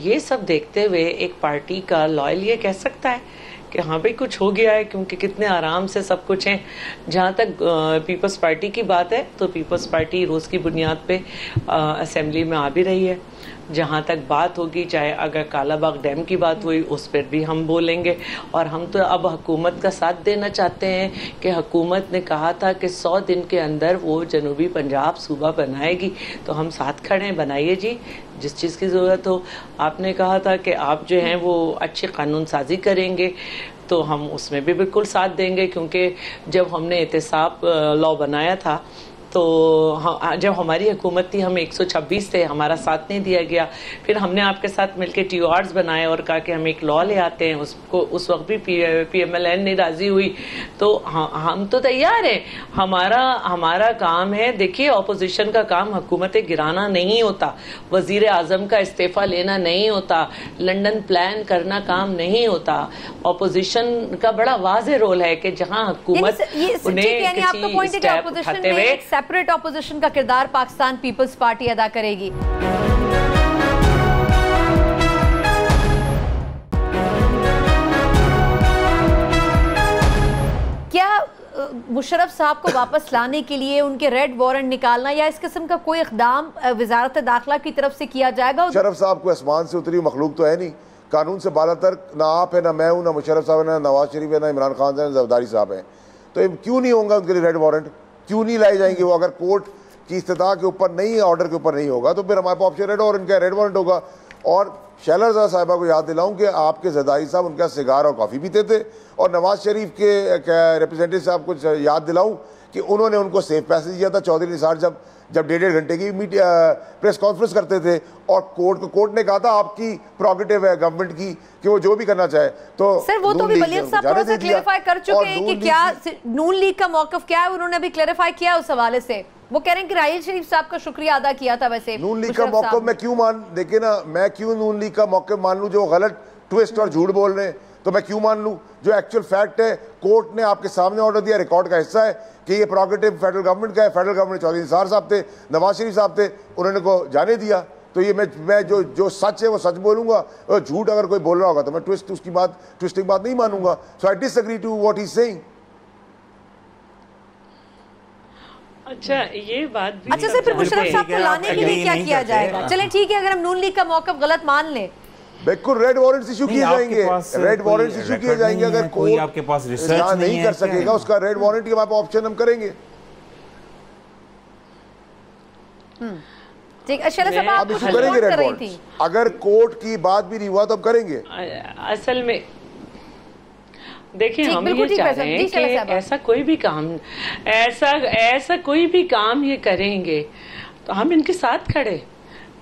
ये सब देखते हुए एक पार्टी का लॉयल ये कह सकता है कि हाँ भाई कुछ हो गया है, क्योंकि कितने आराम से सब कुछ है। जहाँ तक पीपल्स पार्टी की बात है तो पीपल्स पार्टी रोज़ की बुनियाद पे असेंबली में आ भी रही है। जहाँ तक बात होगी, चाहे अगर कालाबाग डैम की बात हुई उस पर भी हम बोलेंगे, और हम तो अब हुकूमत का साथ देना चाहते हैं कि हुकूमत ने कहा था कि 100 दिन के अंदर वो जनूबी पंजाब सूबा बनाएगी, तो हम साथ खड़े हैं, बनाइए जी जिस चीज़ की ज़रूरत हो। आपने कहा था कि आप जो हैं वो अच्छी कानून साजी करेंगे, तो हम उसमें भी बिल्कुल साथ देंगे, क्योंकि जब हमने एहतसाब लॉ बनाया था तो जब हमारी हुकूमत थी हम 126 थे, हमारा साथ नहीं दिया गया। फिर हमने आपके साथ मिलकर TORs बनाए और कहा कि हम एक लॉ ले आते हैं, उसको उस वक्त भी PMLN नहीं राज़ी हुई। तो हम तो तैयार हैं, हमारा काम है। देखिए ऑपोजिशन का काम हुकूमतें गिराना नहीं होता, वज़ीर आज़म का इस्तीफ़ा लेना नहीं होता, लंदन प्लान करना काम नहीं होता। ऑपोजिशन का बड़ा वाज़ेह रोल है कि जहाँ हुकूमत उन्हें किसी स्टेप उठाते हुए
सेपरेट ऑपोजिशन का किरदार पाकिस्तान पीपल्स पार्टी अदा करेगी। क्या मुशर्रफ साहब को वापस लाने के लिए उनके रेड वारंट निकालना या इस किस्म का कोई इक़दाम वज़ारत दाखिला की तरफ से किया जाएगा?
मुशर्रफ साहब को आसमान से उतरी मखलूक तो है नहीं, कानून से बालातर ना आप है, ना मैं हूँ, ना मुशर्रफ साहब है, ना नवाज शरीफ है, ना इमरान खान है, ना जरदारी साहब है। तो क्यों नहीं होगा उनके लिए रेड वारंट? क्यों नहीं लाए जाएंगे? वो अगर कोर्ट की इस्तिदा के ऊपर नहीं, ऑर्डर के ऊपर नहीं होगा तो फिर हमारे पास ऑप्शन रेड वारंट का रेड वारंट होगा। और शैला रज़ा साहिबा को याद दिलाऊं कि आपके जरदारी साहब उनका सिगार और कॉफ़ी पीते थे, और नवाज शरीफ के रिप्रेजेंटेटिव साहब को याद दिलाऊं कि उन्होंने उनको सेफ पैसेज दिया था। चौधरी निसार जब 1.5 घंटे की प्रेस कॉन्फ्रेंस करते थे और कोर्ट ने कहा था आपकी प्रोगेटिव है गवर्नमेंट की कि वो जो भी करना चाहे। तो
सर वो तो भी वलीद साहब थोड़ा सा क्लेरिफाई कर चुके हैं कि क्या नून लीग का मौक़िफ़ क्या है, उन्होंने भी क्लेरिफाई किया उस हवाले से। वो कह रहे हैं कि राहिल शरीफ साहब का शुक्रिया अदा किया था। वैसे
नून लीग का मौक़िफ़ मैं क्यों देखिए ना, मैं क्यों नून लीग का मौक़िफ़ मान लूँ जो गलत ट्विस्ट और झूठ बोल रहे हैं? तो मैं क्यों मान लूँ? जो एक्चुअल फैक्ट है, कोर्ट ने आपके सामने ऑर्डर दिया, रिकॉर्ड का हिस्सा है कि ये प्रोगेटिव फेडरल गवर्नमेंट का है। फेडरल गवर्नमेंट चौधरी निसार साहब थे, नवाज शरीफ साहब थे, उन्होंने को जाने दिया। तो ये मैं जो सच है वो सच बोलूंगा, और झूठ अगर कोई बोल रहा होगा तो मैं ट्विस्टिंग बात नहीं मानूंगा। So I disagree to what he is saying.
अच्छा ये बात भी
अच्छा सर, फिर मुशर्रफ साहब को लाने के लिए क्या किया जाएगा? चलें ठीक है, अगर हम नून लीग का मौक़िफ़ गलत मान लें,
बिल्कुल रेड वारंट्स इशू किए जाएंगे, रेड वारंट्स इशू किए जाएंगे। अगर कोई
आपके पास रिसर्च
नहीं कर सकेगा उसका रेड वारंट के हमारे ऑप्शन हम करेंगे।
ठीक, शैला साहब आप
इशू करेंगे रेड वारंट। अगर कोर्ट की बात भी नहीं हुआ तो हम करेंगे।
असल में देखिए हम ये चाह रहे हैं कि ऐसा कोई भी काम ये करेंगे तो हम इनके साथ खड़े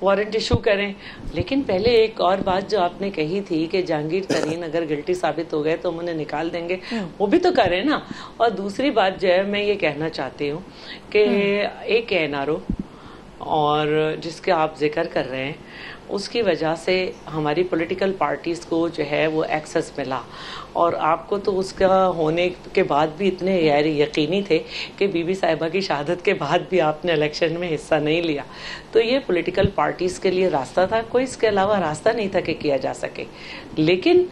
वारंट इशू करें। लेकिन पहले एक और बात जो आपने कही थी कि जहांगीर तरीन अगर गिल्टी साबित हो गए तो हम उन्हें निकाल देंगे, वो भी तो करें ना। और दूसरी बात जो है मैं ये कहना चाहती हूँ कि एक NRO और जिसके आप जिक्र कर रहे हैं उसकी वजह से हमारी पॉलिटिकल पार्टीज़ को जो है वो एक्सेस मिला, और आपको तो उसका होने के बाद भी इतने यकीनी थे कि बीबी साहिबा की शहादत के बाद भी आपने इलेक्शन में हिस्सा नहीं लिया। तो ये पॉलिटिकल पार्टीज़ के लिए रास्ता था, कोई इसके अलावा रास्ता नहीं था कि किया जा सके। लेकिन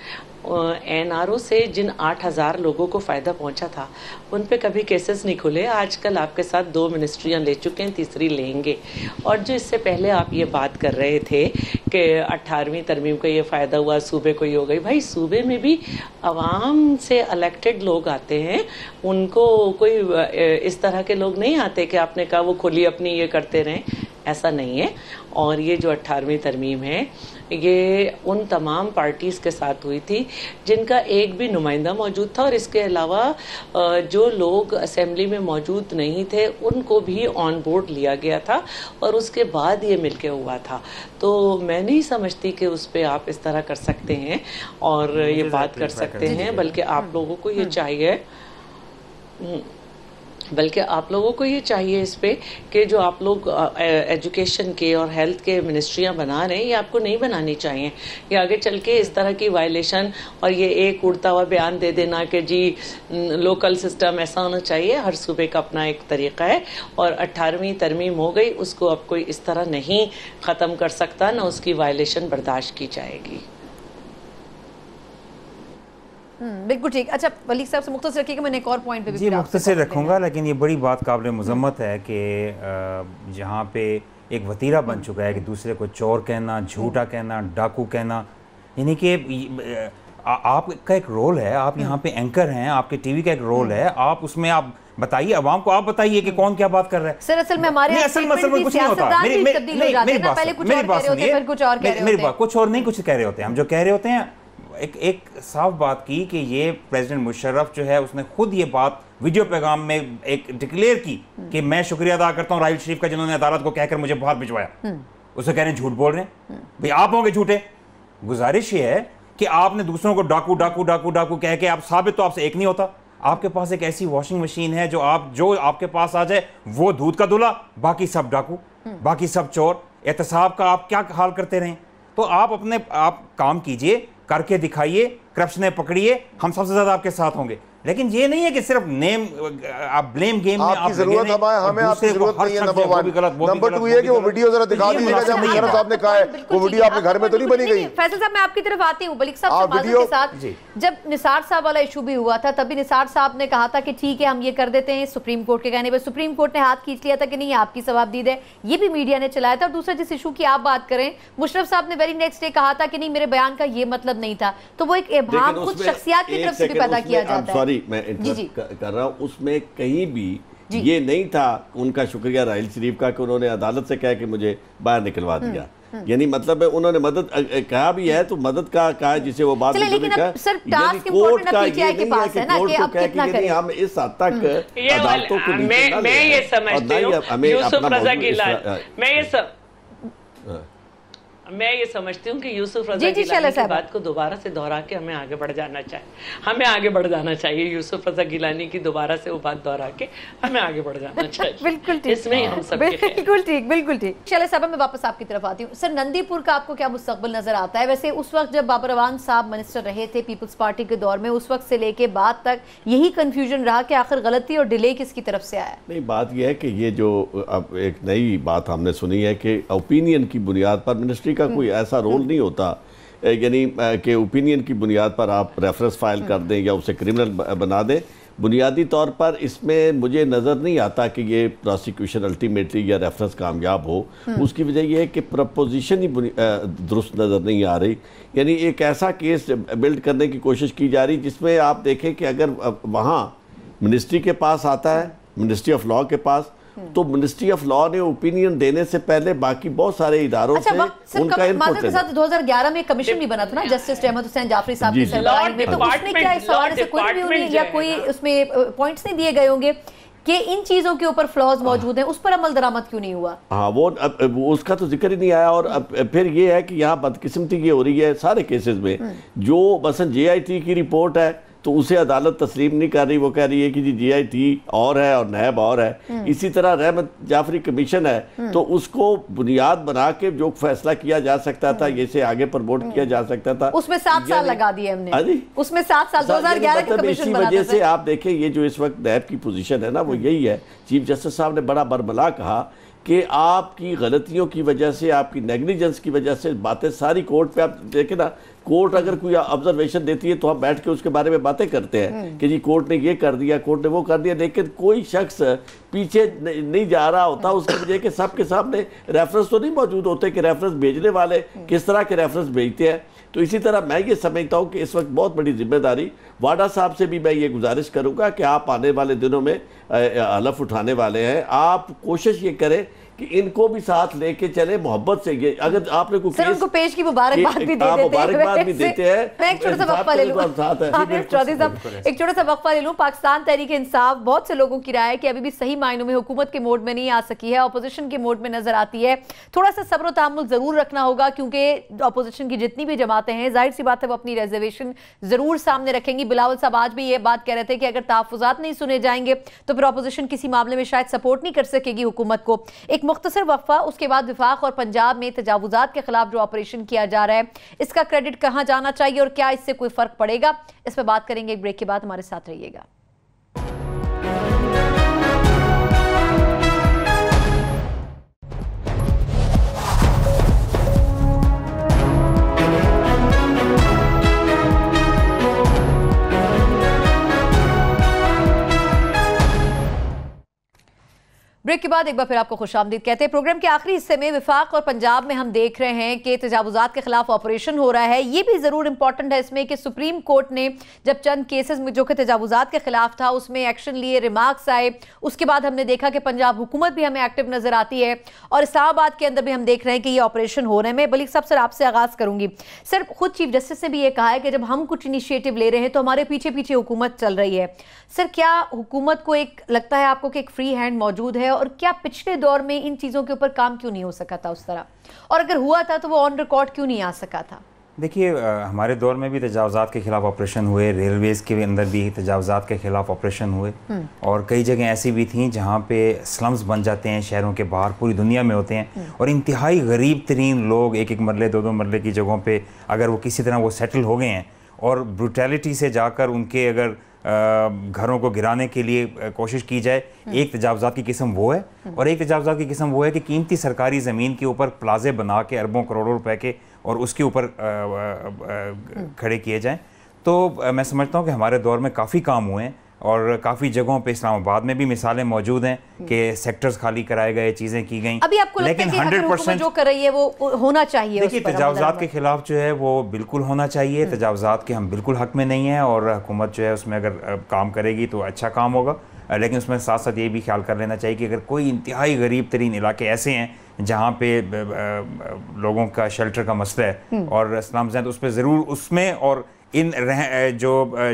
NRO से जिन 8,000 लोगों को फ़ायदा पहुंचा था उन पे कभी केसेस नहीं खुले। आजकल आपके साथ 2 मिनिस्ट्रियाँ ले चुके हैं, तीसरी लेंगे। और जो इससे पहले आप ये बात कर रहे थे कि 18वीं तरमीम को ये फ़ायदा हुआ, सूबे को ये हो गई। भाई सूबे में भी आवाम से इलेक्टेड लोग आते हैं, उनको कोई इस तरह के लोग नहीं आते कि आपने कहा वो खुली अपनी ये करते रहें। ऐसा नहीं है। और ये जो 18वीं तरमीम है ये उन तमाम पार्टीज़ के साथ हुई थी जिनका एक भी नुमाइंदा मौजूद था, और इसके अलावा जो लोग असेंबली में मौजूद नहीं थे उनको भी ऑन बोर्ड लिया गया था, और उसके बाद ये मिलके हुआ था। तो मैं नहीं समझती कि उस पर आप इस तरह कर सकते हैं और ये बात कर सकते हैं, बल्कि आप लोगों को ये चाहिए ये चाहिए इस पे कि जो आप लोग एजुकेशन के और हेल्थ के मिनिस्ट्रियां बना रहे हैं ये आपको नहीं बनानी चाहिए। ये आगे चल के इस तरह की वायलेशन और ये एक उड़ता हुआ बयान दे देना कि जी लोकल सिस्टम ऐसा होना चाहिए, हर सूबे का अपना एक तरीका है, और 18वीं तरमीम हो गई, उसको अब कोई इस तरह नहीं ख़त्म कर सकता, ना उसकी वायलेशन बर्दाश्त की जाएगी।
बिल्कुल ठीक। अच्छा वलीद साहब से मुख्तसर रखिएगा, मैंने एक और पॉइंट पे भी
जी मुख्तसर रखूँगा, लेकिन ये बड़ी बात काबिल मज़म्मत है कि जहाँ पे एक वतीरा बन चुका है कि दूसरे को चोर कहना, झूठा कहना, डाकू कहना, यानी कि आपका एक रोल है, आप यहाँ पे एंकर हैं, आपके टीवी का एक रोल है, आप उसमें आप बताइए आवाम को, आप बताइए कि कौन क्या बात कर रहा है।
सर असल में हमारे
असल में कुछ नहीं होता, कुछ और नहीं कुछ कह रहे होते हैं। हम जो कह रहे होते हैं एक साफ बात की कि ये प्रेसिडेंट मुशर्रफ जो है उसने खुद ये बात वीडियो पैगाम में एक डिक्लेयर की कि मैं शुक्रिया अदा करता हूँ राहिल शरीफ का जिन्होंने अदालत को कहकर मुझे बाहर भिजवाया। उसे कह रहे हैं झूठ बोल रहे हैं, भाई आप होंगे झूठे। गुजारिश ये है कि आपने दूसरों को डाकू डाकू डाकू डाकू कह के आप साबित तो आपसे एक नहीं होता। आपके पास एक ऐसी वॉशिंग मशीन है जो आपके पास आ जाए वो दूध का दूल्हा, बाकी सब डाकू, बाकी सब चोर। एहतसाब का आप क्या हाल करते रहें? तो आप काम कीजिए, करके दिखाइए, करप्शन पकड़िए, हम सबसे ज्यादा आपके साथ होंगे। लेकिन ये नहीं है कि सिर्फ नेम आप ब्लेम गेम में
आपकी जरूरत हमें आपकी जरूरत नहीं है। नंबर 1 नंबर 2 ये कि वो वीडियो जरा दिखा दीजिएगा जब मुशर्रफ साहब ने कहा है वो वीडियो आपके घर में तो नहीं बनी गई।
फैसल साहब मैं आपकी तरफ आती हूँ। मलिक साहब के साथ जब निसार साहब वाला इशू भी हुआ था तभी निसार साहब ने कहा था कि ठीक है हम ये कर देते हैं, सुप्रीम कोर्ट के कहने पर सुप्रीम कोर्ट ने हाथ खींच लिया था कि नहीं आपकी सवाबदीद है, ये भी मीडिया ने चलाया था। और दूसरा जिस इशू की आप बात करें, मुशर्रफ साहब ने वेरी नेक्स्ट डे कहा था कि नहीं मेरे बयान का ये मतलब नहीं था। तो वो एक इबाम खुद शख्सियत की तरफ से भी पैदा किया जाता है।
सॉरी मैं कर रहा हूँ, उसमें कहीं भी ये नहीं था उनका शुक्रिया राहिल शरीफ का कि उन्होंने अदालत से कहा कि मुझे बाहर निकलवा दिया। यानी मतलब है उन्होंने मदद कहा भी है तो मदद का कहा जिसे वो बात कोर्ट का ये नहीं है कि कोर्ट को कहे कि नहीं हम इस हद तक अदालतों को
मैं ये समझती हूँ यूसुफ रजा गिलानी, मैं ये समझती हूँ कि यूसुफ रजा गिलानी की बात को दोबारा से दोहरा के हमें आगे बढ़ जाना चाहिए। यूसुफ रजा गिलानी की दोबारा से वो बात दोहरा के हमें आगे बढ़ जाना चाहिए। बिल्कुल ठीक, इसमें हम सब
बिल्कुल ठीक। शैलेश साहब मैं वापस आपकी तरफ आती हूँ। सर नंदीपुर का आपको क्या मुस्तकबिल नजर आता है? वैसे उस वक्त जब बाबर अवान साहब मिनिस्टर रहे थे पीपल्स पार्टी के दौर में, उस वक्त से लेके बाद तक यही कंफ्यूजन रहा कि आखिर गलती और डिले किसकी तरफ से आया?
नहीं, बात यह है कि ये जो अब एक नई बात हमने सुनी है कि ओपिनियन की बुनियाद पर मिनिस्ट्री का कोई ऐसा रोल नहीं होता, यानी कि ओपिनियन की बुनियाद पर आप रेफरेंस फाइल कर दें या उसे क्रिमिनल बना दें। बुनियादी तौर पर इसमें मुझे नज़र नहीं आता कि ये प्रोसिक्यूशन अल्टीमेटली या रेफरेंस कामयाब हो। उसकी वजह यह है कि प्रपोजिशन ही दुरुस्त नज़र नहीं आ रही। यानी एक ऐसा केस बिल्ड करने की कोशिश की जा रही जिसमें आप देखें कि अगर वहाँ मिनिस्ट्री के पास आता है, मिनिस्ट्री ऑफ लॉ के पास, तो मिनिस्ट्री ऑफ लॉ ने ओपिनियन देने से पहले बाकी बहुत सारे इदारों से उनका इनपुट है।
2011 में कमीशन भी बना था ना जस्टिस अहमद हुसैन जाफरी साहब की सरबराही में, तो उसमें क्या इस हवाले से कोई भी या कोई उसमें पॉइंट्स नहीं दिए गए होंगे कि इन चीजों के ऊपर फ्लॉज मौजूद हैं, उस पर अमल दरामद क्यों नहीं हुआ?
हाँ वो उसका तो जिक्र ही नहीं आया। और फिर ये है कि यहाँ बदकिस्मती ये हो रही है सारे केसेस में, जो मसलन JIT की रिपोर्ट है तो उसे अदालत तस्लीम नहीं कर रही, वो कह रही है कि जी JIT और है और नैब और है। इसी तरह रहमत जाफरी कमीशन है तो उसको बुनियाद बना के जो फैसला किया जा सकता था, ये से आगे प्रमोट किया जा सकता था,
उसमें 7 साल लगा दिए हमने। उसमें 7 साल 2011 के कमीशन
इसी वजह से आप देखें ये जो इस वक्त नैब की पोजीशन है ना वो यही है। चीफ जस्टिस साहब ने बड़ा बरमला कहा कि आपकी गलतियों की वजह से, आपकी नेग्लिजेंस की वजह से बातें सारी कोर्ट पे, आप देखें ना कोर्ट अगर कोई ऑब्जर्वेशन देती है तो हम बैठ के उसके बारे में बातें करते हैं कि जी कोर्ट ने ये कर दिया, कोर्ट ने वो कर दिया, लेकिन कोई शख्स पीछे नहीं जा रहा होता। उसकी वजह के सबके सामने रेफरेंस तो नहीं मौजूद होते कि रेफरेंस भेजने वाले किस तरह के रेफरेंस भेजते हैं। तो इसी तरह मैं ये समझता हूँ कि इस वक्त बहुत बड़ी जिम्मेदारी वाडा साहब से भी मैं ये गुजारिश करूँगा कि आप आने वाले दिनों में हलफ उठाने वाले हैं, आप कोशिश ये करें कि इनको भी साथ लेके चले मोहब्बत से। ये अगर आपने कोई
सर उनको पेश की मुबारकबाद भी दे
देते हैं।
मैं एक छोटा सा वक्फा ले लूं, चौधरी साहब एक छोटा सा वक्फा ले लूं। पाकिस्तान तहरीक इंसाफ बहुत से लोगों की राय है कि अभी भी सही मायनों में हुकूमत के मोड में नहीं आ सकी है, अपोजिशन के मोड में नजर आती है। थोड़ा सा सब्र तहम्मुल जरूर रखना होगा, क्योंकि अपोजिशन की जितनी भी जमातें हैं जाहिर सी बात है वो अपनी रिजर्वेशन जरूर सामने रखेंगी। बिलावल साहब आज भी ये बात कह रहे थे कि अगर तहफ्फुज़ात नहीं सुने जाएंगे तो फिर अपोजिशन किसी मामले में शायद सपोर्ट नहीं कर सकेगी हुकूमत को। एक मुख्तसर वक्फा, उसके बाद विफाक और पंजाब में तजावुजात के खिलाफ जो ऑपरेशन किया जा रहा है इसका क्रेडिट कहां जाना चाहिए और क्या इससे कोई फर्क पड़ेगा, इस पर बात करेंगे एक ब्रेक के बाद। हमारे साथ रहिएगा। ब्रेक के बाद एक बार फिर आपको खुशामदीद कहते हैं। प्रोग्राम के आखिरी हिस्से में विफाक और पंजाब में हम देख रहे हैं कि तजावुजात के खिलाफ ऑपरेशन हो रहा है। ये भी जरूर इंपॉर्टेंट है इसमें कि सुप्रीम कोर्ट ने जब चंद केसेस में जो कि तजावुजात के खिलाफ था उसमें एक्शन लिए, रिमार्क्स आए, उसके बाद हमने देखा कि पंजाब हुकूमत भी हमें एक्टिव नजर आती है और इस्लामाबाद के अंदर भी हम देख रहे हैं कि ये ऑपरेशन हो रहे हैं। मैं बल्कि साहब सर आपसे आगाज करूंगी। सर खुद चीफ जस्टिस ने भी ये कहा है कि जब हम कुछ इनिशिएटिव ले रहे हैं तो हमारे पीछे पीछे हुकूमत चल रही है। सर क्या हुकूमत को एक लगता है आपको कि एक फ्री हैंड मौजूद है, और क्या पिछले दौर में इन चीजों के ऊपर काम क्यों नहीं हो सका था उस तरह, और अगर हुआ था तो वो ऑन रिकॉर्ड क्यों नहीं आ सका था?
देखिए हमारे दौर में भी तजावुजात के खिलाफ ऑपरेशन हुए, रेलवेज़ के अंदर भी तजावुजात के खिलाफ ऑपरेशन हुए, और कई जगह ऐसी भी थी जहाँ पे स्लम्स बन जाते हैं शहरों के बाहर, पूरी दुनिया में होते हैं, और इंतहाई गरीब तरीन लोग एक एक मरले दो दो मरले की जगहों पे अगर वो किसी तरह वो सेटल हो गए हैं और ब्रूटैलिटी से जाकर उनके अगर घरों को गिराने के लिए कोशिश की जाए, एक तजावुजात की किस्म वो है, और एक तजावुजात की किस्म वो है कि कीमती सरकारी ज़मीन के ऊपर प्लाजे बना के अरबों करोड़ों रुपए के और उसके ऊपर खड़े किए जाएं। तो मैं समझता हूँ कि हमारे दौर में काफ़ी काम हुए हैं, और काफ़ी जगहों पे इस्लामाबाद में भी मिसालें मौजूद हैं कि सेक्टर्स खाली कराए गए, चीज़ें की गई।
अभी आपको
लेकिन
100% जो कर रही है वो होना चाहिए।
देखिए तजावुजात के खिलाफ जो है वो बिल्कुल होना चाहिए, तजावुजात के हम बिल्कुल हक में नहीं हैं, और हुकूमत जो है उसमें अगर काम करेगी तो अच्छा काम होगा, लेकिन उसमें साथ साथ ये भी ख्याल कर लेना चाहिए कि अगर कोई इंतहाई गरीब तरीन इलाके ऐसे हैं जहाँ पे लोगों का शेल्टर का मसला है और इस्लाम ज़ैन, उस पर ज़रूर उसमें, और इन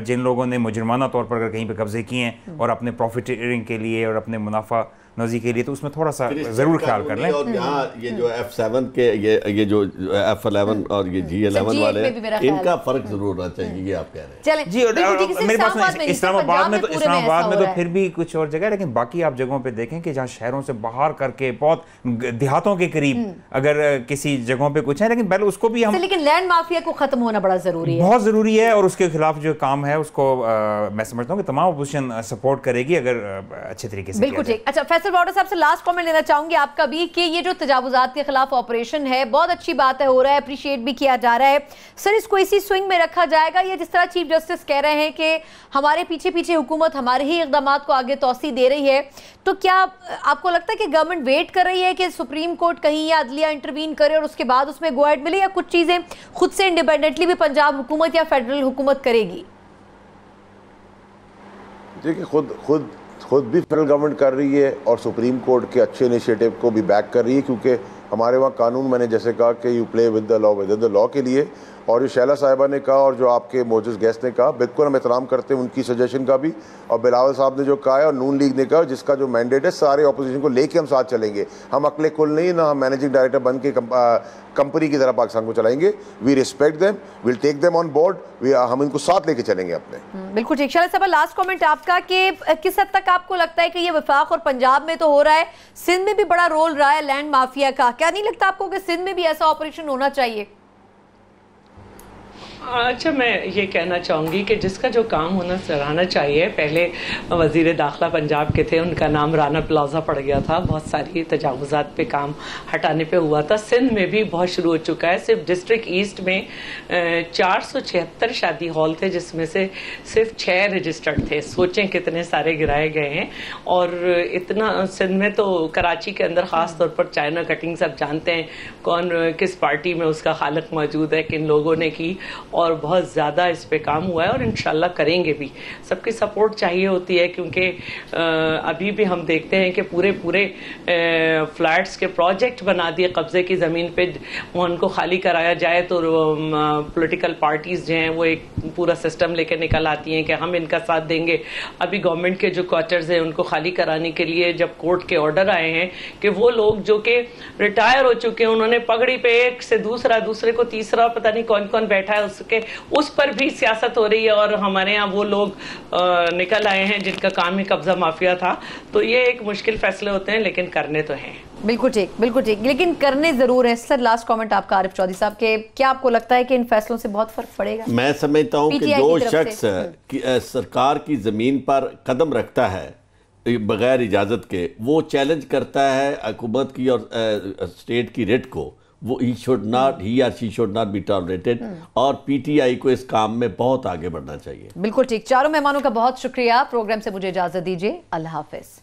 जिन लोगों ने मुजरमाना तौर पर अगर कहीं पे कब्जे किए हैं और अपने प्रॉफिटियरिंग के लिए और अपने मुनाफा नजी के लिए, तो उसमें थोड़ा सा जरूर ख्याल कर लें।
और यहाँ ये जो F7 के ये जो F11 और ये G11 वाले इनका फर्क जरूर होना चाहिए, ये आप कह रहे हैं।
चलें
जी, और मेरे पास इस्लामाबाद में तो फिर भी कुछ और जगह है, लेकिन बाकी आप जगहों पे देखें कि जहाँ शहरों से बाहर करके बहुत देहातों के करीब अगर किसी जगहों पे कुछ है, लेकिन पहले उसको भी हम,
लेकिन लैंड माफिया को खत्म होना बड़ा जरूरी है,
बहुत जरूरी है, और उसके खिलाफ जो काम है उसको मैं समझता हूँ कि तमाम अपोजिशन सपोर्ट करेगी अगर अच्छे तरीके से।
बिल्कुल ठीक। अच्छा फैसल बावड़ा साहब से लास्ट कमेंट लेना चाहूंगी आपका भी कि ये जो तजावुजात के खिलाफ ऑपरेशन है बहुत अच्छी बात है, हो रहा है, अप्रिशिएट भी किया जा रहा है। सर इसको इसी स्विंग में रखा जाएगा, या जिस तरह चीफ जस्टिस कह रहे हैं कि हमारे पीछे पीछे हुकूमत हमारे ही इक़दाम को आगे तौसी दे रही है, तो क्या आपको लगता है कि गवर्नमेंट वेट कर रही है कि सुप्रीम कोर्ट कहीं या अदलिया इंटरवीन करे और उसके बाद उसमें गो अहेड मिले, या कुछ चीजें खुद से इंडिपेंडेंटली भी पंजाब हुकूमत या फेडरल हुकूमत करेगी?
देखिए खुद भी फेडरल गवर्नमेंट कर रही है और सुप्रीम कोर्ट के अच्छे इनिशिएटिव को भी बैक कर रही है, क्योंकि हमारे वहाँ कानून, मैंने जैसे कहा कि you play with the law के लिए, और जो शैला साहिबा ने कहा और जो आपके मौजूद गेस्ट ने कहा, बिल्कुल हम एहतराम करते हैं उनकी सजेशन का भी, और बिलावल साहब ने जो कहा है और नून लीग ने कहा, जिसका जो मैंडेट है सारे अपोजिशन को लेके हम साथ चलेंगे। हम अकले कुल नहीं, ना हम मैनेजिंग डायरेक्टर बन के कंपनी की तरह पाकिस्तान को चलाएंगे। We respect them, will take them on board, हम इनको साथ लेके चलेंगे अपने।
बिल्कुल ठीक। शैला साहब लास्ट कमेंट आपका कि किस हद तक आपको लगता है कि ये वफाक और पंजाब में तो हो रहा है, सिंध में भी बड़ा रोल रहा है लैंड माफिया का, क्या नहीं लगता आपको कि सिंध में भी ऐसा ऑपरेशन होना चाहिए?
अच्छा मैं ये कहना चाहूँगी कि जिसका जो काम होना सराहना चाहिए, पहले वज़ीर दाखिला पंजाब के थे, उनका नाम राना प्लाजा पड़ गया था, बहुत सारी तजावुजात पे काम हटाने पे हुआ था। सिंध में भी बहुत शुरू हो चुका है। सिर्फ डिस्ट्रिक्ट ईस्ट में 476 शादी हॉल थे, जिसमें से सिर्फ 6 रजिस्टर्ड थे। सोचें कितने सारे गिराए गए हैं। और इतना सिंध में तो कराची के अंदर ख़ास तौर पर चाइना कटिंग सब जानते हैं, कौन किस पार्टी में उसका खालिक मौजूद है, किन लोगों ने की, और बहुत ज़्यादा इस पे काम हुआ है और इंशाल्लाह करेंगे भी। सबकी सपोर्ट चाहिए होती है क्योंकि अभी भी हम देखते हैं कि पूरे फ्लैट्स के प्रोजेक्ट बना दिए कब्जे की ज़मीन पे, उनको खाली कराया जाए तो पॉलिटिकल पार्टीज़ जो हैं वो एक पूरा सिस्टम लेकर निकल आती हैं कि हम इनका साथ देंगे। अभी गवर्नमेंट के जो क्वार्टर्स हैं उनको खाली कराने के लिए जब कोर्ट के ऑर्डर आए हैं कि वो लोग जो कि रिटायर हो चुके हैं, उन्होंने पगड़ी पे एक से दूसरे को तीसरा, पता नहीं कौन कौन बैठा है उस पर भी सियासत हो रही है और हमारे यहाँ वो लोग निकल आए हैं जिनका काम ही कब्जा माफिया था। तो ये एक मुश्किल फैसले होते हैं लेकिन करने तो हैं।
बिल्कुल ठीक, बिल्कुल ठीक, लेकिन करने जरूर है। सर लास्ट कमेंट आपका आरिफ चौधरी साहब के, क्या आपको लगता है कि इन फैसलों से बहुत फर्क पड़ेगा?
मैं समझता हूँ कि जो शख्स सरकार की जमीन पर कदम रखता है बगैर इजाजत के, वो चैलेंज करता है हुकूमत की और स्टेट की रेट को, वो he or she should not be tolerated और पीटीआई को इस काम में बहुत आगे बढ़ना चाहिए।
बिल्कुल ठीक। चारों मेहमानों का बहुत शुक्रिया। प्रोग्राम से मुझे इजाजत दीजिए। अल्लाह हाफिज।